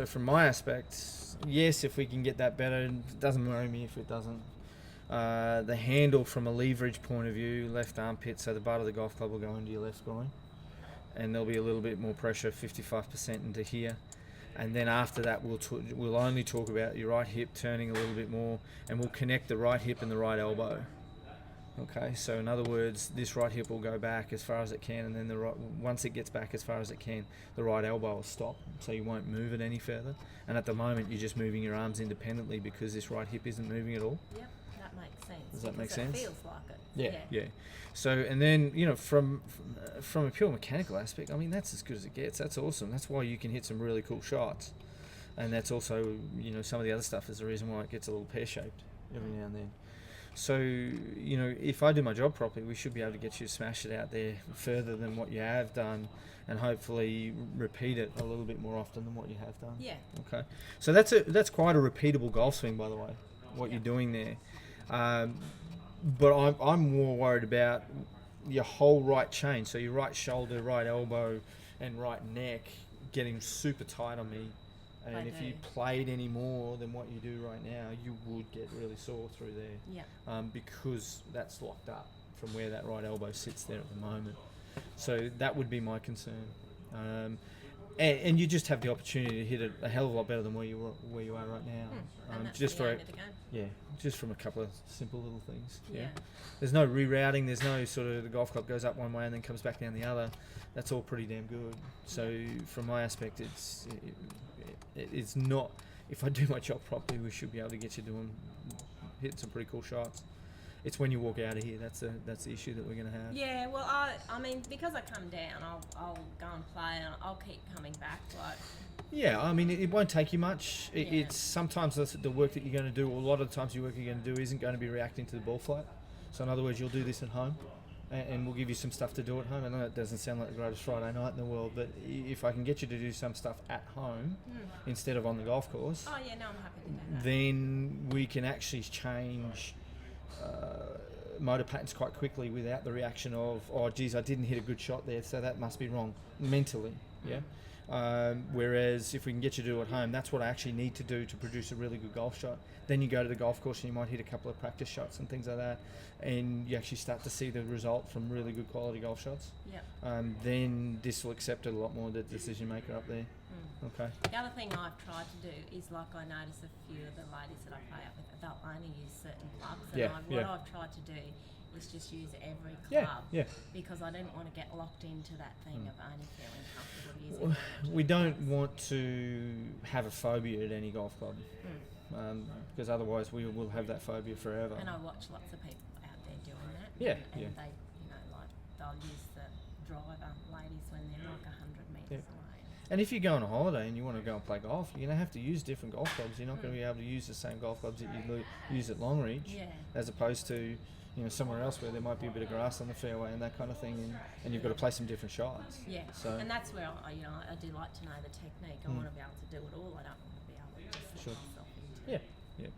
So from my aspect, yes, if we can get that better, it doesn't worry me if it doesn't. The handle from a leverage point of view, left armpit, so the butt of the golf club will go into your left groin, and there'll be a little bit more pressure, 55% into here. And then after that, we'll only talk about your right hip turning a little bit more, and we'll connect the right hip and the right elbow. Okay, so in other words, this right hip will go back as far as it can, and then once it gets back as far as it can, the right elbow will stop, so you won't move it any further. And at the moment, you're just moving your arms independently because this right hip isn't moving at all. Yep, that makes sense. Does that make sense? It feels like it. Yeah. So, and then, from a pure mechanical aspect, I mean, that's as good as it gets. That's awesome. That's why you can hit some really cool shots. And that's also, some of the other stuff is the reason why it gets a little pear-shaped every now and then. So, if I do my job properly, we should be able to get you to smash it out there further than what you have done, and hopefully repeat it a little bit more often than what you have done. Yeah. Okay. So that's quite a repeatable golf swing, by the way, what you're doing there. But I'm more worried about your whole right chain, so your right shoulder, right elbow, and right neck getting super tight on me. And if you played any more than what you do right now, you would get really sore through there. Yeah. Because that's locked up from where that right elbow sits there at the moment. So that would be my concern. And you just have the opportunity to hit it a hell of a lot better than where you are right now. And that's just the for aim of the game. just from a couple of simple little things. Yeah. There's no rerouting. There's no sort of the golf club goes up one way and then comes back down the other. That's all pretty damn good. So from my aspect, it's not. If I do my job properly, we should be able to get you hitting some pretty cool shots. It's when you walk out of here that's the issue that we're going to have. Yeah, well, I mean, because I come down, I'll go and play, and I'll keep coming back. Yeah, I mean, it won't take you much. It's sometimes the work that you're going to do, or a lot of the times the work you're going to do isn't going to be reacting to the ball flight. So in other words, you'll do this at home, and we'll give you some stuff to do at home. I know it doesn't sound like the greatest Friday night in the world, but if I can get you to do some stuff at home instead of on the golf course, oh yeah, no, I'm happy to do that. Then we can actually change motor patterns quite quickly without the reaction of, oh geez, I didn't hit a good shot there, so that must be wrong mentally. Whereas if we can get you to do it at home, that's what I actually need to do to produce a really good golf shot. Then you go to the golf course and you might hit a couple of practice shots and things like that, and you actually start to see the result from really good quality golf shots. Then this will accept it a lot more, the decision maker up there. Okay. The other thing I've tried to do is, like, I notice a few of the ladies that I play up with, they'll only use certain clubs, and what I've tried to do is just use every club, because I didn't want to get locked into that thing of only feeling comfortable using it. We don't want to have a phobia at any golf club, because otherwise we will have that phobia forever. And I watch lots of people out there doing that. And they, they'll use the driver, ladies, when they're like 100 metres away. And if you go on a holiday and you want to go and play golf, you're going to have to use different golf clubs. You're not going to be able to use the same golf clubs that you use at Longreach, as opposed to somewhere else where there might be a bit of grass on the fairway and that kind of thing, and you've got to play some different shots. So, and that's where I do like to know the technique. I want to be able to do it all. I don't want to be able to just slip myself into it.